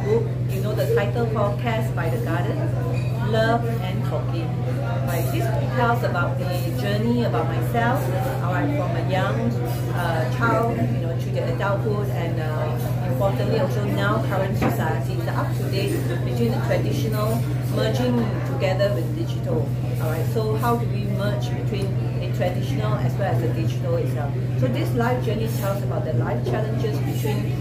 book, you know the title called Cast by the Garden, Love and Forgive. Right, this book tells about the journey about myself, alright, from a young child, you know, to the adulthood, and importantly also now current society, the up-to-date between the traditional merging together with digital. Alright, so how do we merge between the traditional as well as the digital itself? So this life journey tells about the life challenges between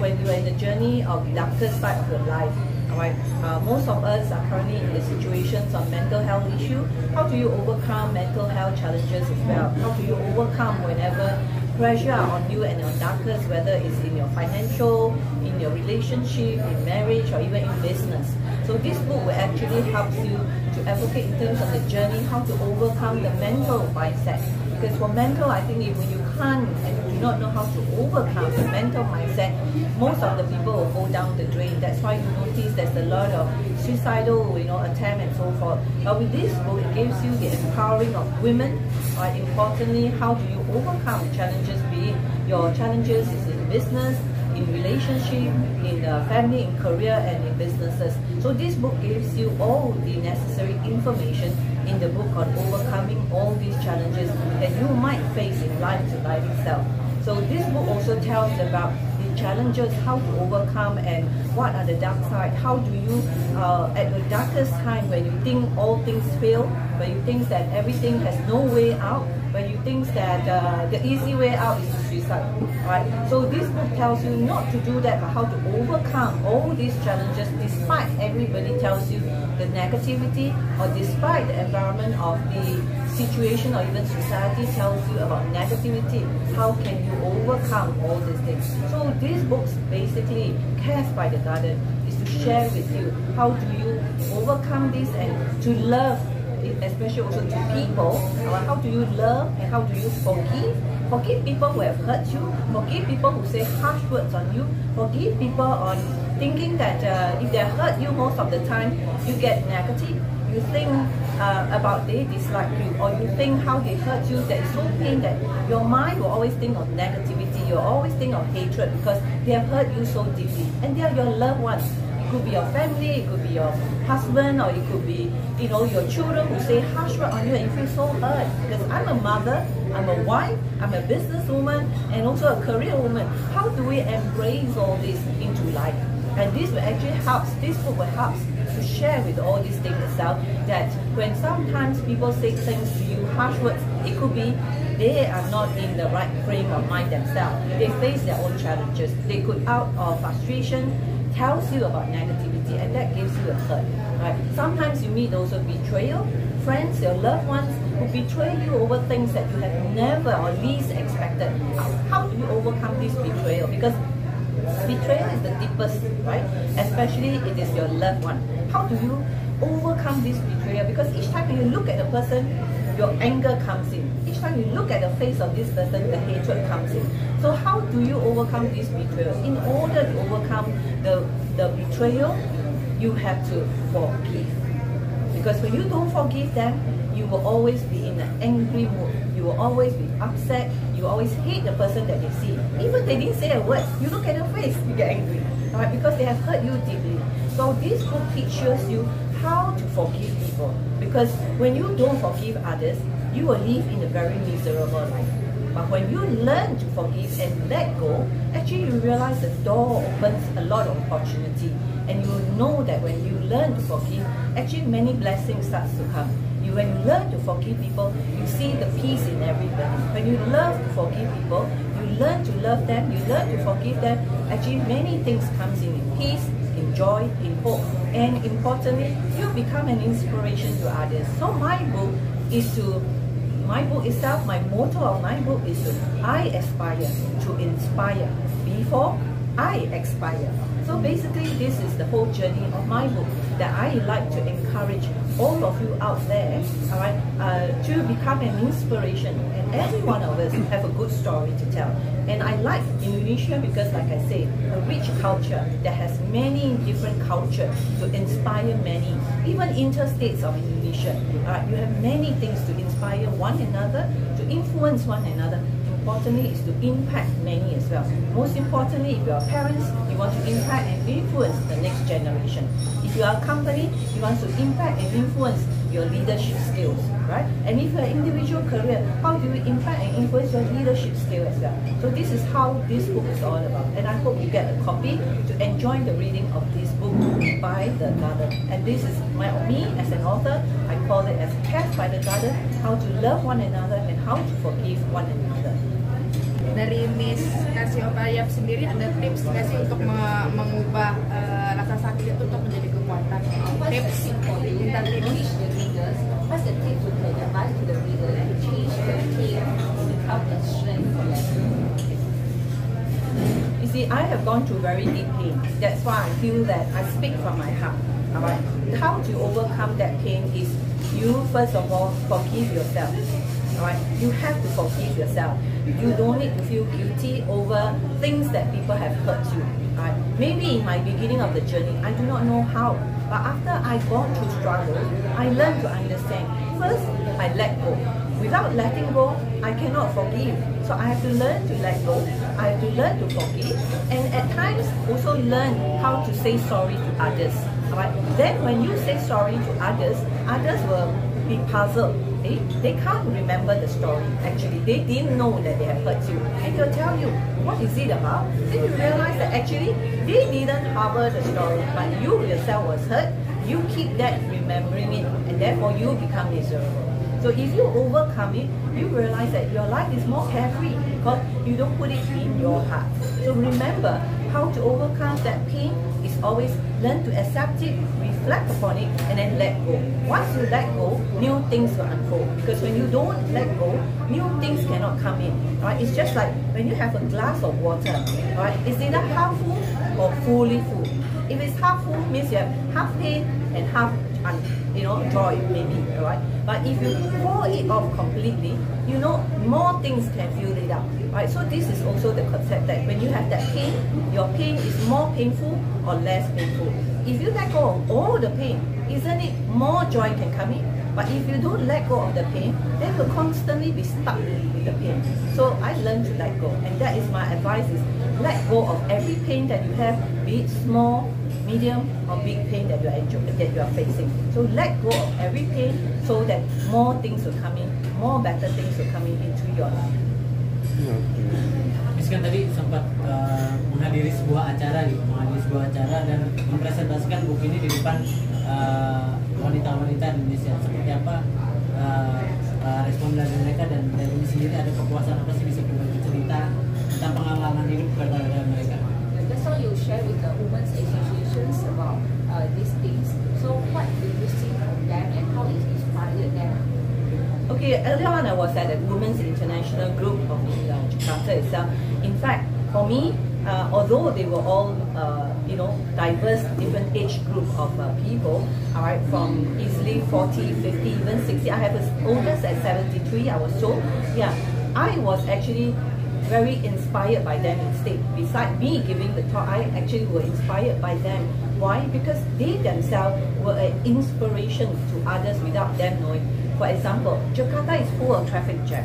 when you are in the journey of the darkest side of your life. Alright, most of us are currently in the situations of mental health issue. How do you overcome mental health challenges as well? How do you overcome whenever pressure are on you and your darkest, whether it's in your financial, in your relationship, in marriage, or even in business? So this book will actually help you to advocate in terms of the journey, how to overcome the mental mindset. Because for mental, I think if you can't and you do not know how to overcome the mental mindset, most of the people will go down the drain. That's why you notice there's a lot of suicidal, attempt and so forth. But with this book, it gives you the empowering of women. Importantly, how do you overcome challenges, be it your challenges is in business, in relationship, in family, in career, and in businesses. So this book gives you all the necessary information in the book on overcoming all these challenges that you might face in life itself. So this book also tells about the challenges, how to overcome, and what are the dark side. How do you, at the darkest time when you think all things fail, when you think that everything has no way out, when you think that the easy way out is to suicide, right? So this book tells you not to do that, but how to overcome all these challenges despite everybody tells you the negativity, or despite the environment of the situation, or even society tells you about negativity. How can you overcome all these things? So these books basically, Cast by the Garden, is to share with you how do you overcome this and to love, especially also to people. How do you love and how do you forgive? Forgive people who have hurt you. Forgive people who say harsh words on you. Forgive people on thinking that if they hurt you, most of the time you get negative. You think about they dislike you, or you think how they hurt you, that is so pain that your mind will always think of negativity. You'll always think of hatred because they have hurt you so deeply, and they are your loved ones. It could be your family, it could be your husband, or it could be your children who say harsh words on you and you feel so hurt. Because I'm a mother, I'm a wife, I'm a businesswoman, and also a career woman. How do we embrace all this into life? And this will actually help, this book will help to share with all these things itself, that when sometimes people say things to you, harsh words, it could be they are not in the right frame of mind themselves. They face their own challenges. They could out of frustration tells you about negativity, and that gives you a hurt. Right? Sometimes you meet also betrayal, friends, your loved ones who betray you over things that you have never or least expected. How do you overcome this betrayal? Because betrayal is the deepest, right? Especially it is your loved one. How do you overcome this betrayal? Because each time you look at a person, your anger comes in. Each time you look at the face of this person, the hatred comes in. So how do you overcome this betrayal? In order to overcome the betrayal, you have to forgive. Because when you don't forgive them, you will always be in an angry mood. You will always be upset. You will always hate the person that you see. Even they didn't say a word, you look at their face, you get angry. Right? Because they have hurt you deeply. So this book teaches you how to forgive people. Because when you don't forgive others, you will live in a very miserable life. But when you learn to forgive and let go, actually you realize the door opens a lot of opportunity. And you will know that when you learn to forgive, actually many blessings starts to come. When you learn to forgive people, you see the peace in everybody. When you learn to forgive people, you learn to love them, you learn to forgive them, actually many things comes in peace, in joy, in hope. And importantly, you become an inspiration to others. So my book itself, my motto of my book is I aspire to inspire before I expire. So basically, this is the whole journey of my book that I like to encourage all of you out there, all right, to become an inspiration. And every one of us have a good story to tell. And I like Indonesia because, like I say, a rich culture that has many different cultures to inspire many, even interstates of Indonesia. All right, you have many things to inspire one another, to influence one another. importantly is to impact many as well. Most importantly, if you are parents, you want to impact and influence the next generation. If you are a company, you want to impact and influence your leadership skills, right? And if you're an individual career, how do you impact and influence your leadership skill as well? So this is how this book is all about. And I hope you get a copy to enjoy the reading of this book by the Garden. And this is me as an author, I call it as Cast by the Garden, how to love one another and how to forgive one another. Dari Miss Cassiopea Yap sendiri ada tips nggak sih untuk mengubah rasa sakit itu untuk menjadi kekuatan? Tips, minta tips. What's the tips you can advise to the reader to change the pain to become a strength for them? You see, I have gone through very deep pain. That's why I feel that I speak from my heart. Alright, how to overcome that pain is you first of all forgive yourself. Alright, you have to forgive yourself. You don't need to feel guilty over things that people have hurt you. Alright, maybe in my beginning of the journey, I do not know how. But after I gone through struggle, I learned to understand. First, I let go. Without letting go, I cannot forgive. So I have to learn to let go. I have to learn to forgive. And at times, also learn how to say sorry to others. Alright. Then when you say sorry to others, others will be puzzled. They can't remember the story. Actually, they didn't know that they have hurt you. And they'll tell you, what is it about? Then you realize that actually, they didn't harbor the story, but you yourself was hurt. You keep that remembering it, and therefore you become miserable. So if you overcome it, you realize that your life is more carefree because you don't put it in your heart. So remember, how to overcome that pain is always learn to accept it, reflect upon it, and then let go. Once you let go, new things will unfold. Because when you don't let go, new things cannot come in. Right? It's just like when you have a glass of water. Right? It's either half full or fully full. If it's half full, means you have half pain and half joy maybe, right? But if you pour it off completely, more things can fill it up, right? So this is also the concept that when you have that pain, your pain is more painful or less painful. If you let go of all the pain, isn't it more joy can come in? But if you don't let go of the pain, then you'll constantly be stuck with the pain. So I learned to let go, and that is my advice: is let go of every pain that you have, be it small, medium, or big pain that you are facing. So let go of every pain so that more things will come in, more better things will come in into your life. Miss kan tadi sempat menghadiri sebuah acara dan mempresentasikan buku ini di depan wanita-wanita Indonesia. Seperti apa respon dari mereka dan dari ini sendiri ada kepuasan apa sih bisa berbagi cerita tentang pengalaman hidup kepada mereka? So you share with the women's associations about these things. So what did you see from them and how it inspired them? Okay, earlier on I was at a Women's International Group of Jakarta itself. In fact, for me, although they were all diverse, different age group of people, alright, from easily 40, 50, even 60. I have an oldest at 73, I was told. Yeah, I was actually very inspired by them instead. Besides me giving the talk, I actually were inspired by them. Why? Because they themselves were an inspiration to others without them knowing. For example, Jakarta is full of traffic jam,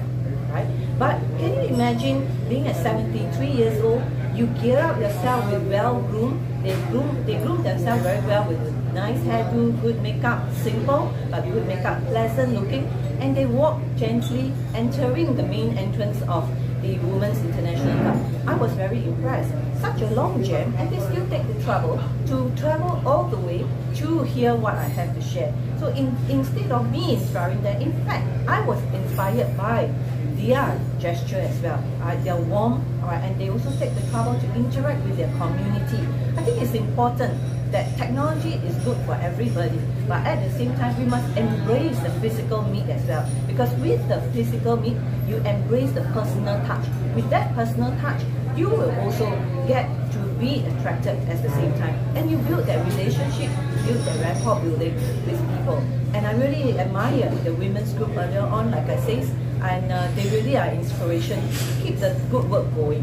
right? But can you imagine being at 73 years old, you gear up yourself with well-groomed, they groom themselves very well with nice hairdo, good makeup, simple but good makeup, pleasant looking, and they walk gently entering the main entrance of the Women's International Club. I was very impressed. Such a long jam, and they still take the trouble to travel all the way to hear what I have to share. So instead of me inspiring them, in fact, I was inspired by their gesture as well. They're warm, and they also take the trouble to interact with their community. I think it's important that technology is good for everybody, but at the same time, we must embrace the physical meet as well. Because with the physical meet, you embrace the personal touch. With that personal touch, you will also get to be attracted at the same time. And you build that relationship, build that rapport building with people. And I really admire the women's group earlier on, like I said, and they really are inspiration to keep the good work going.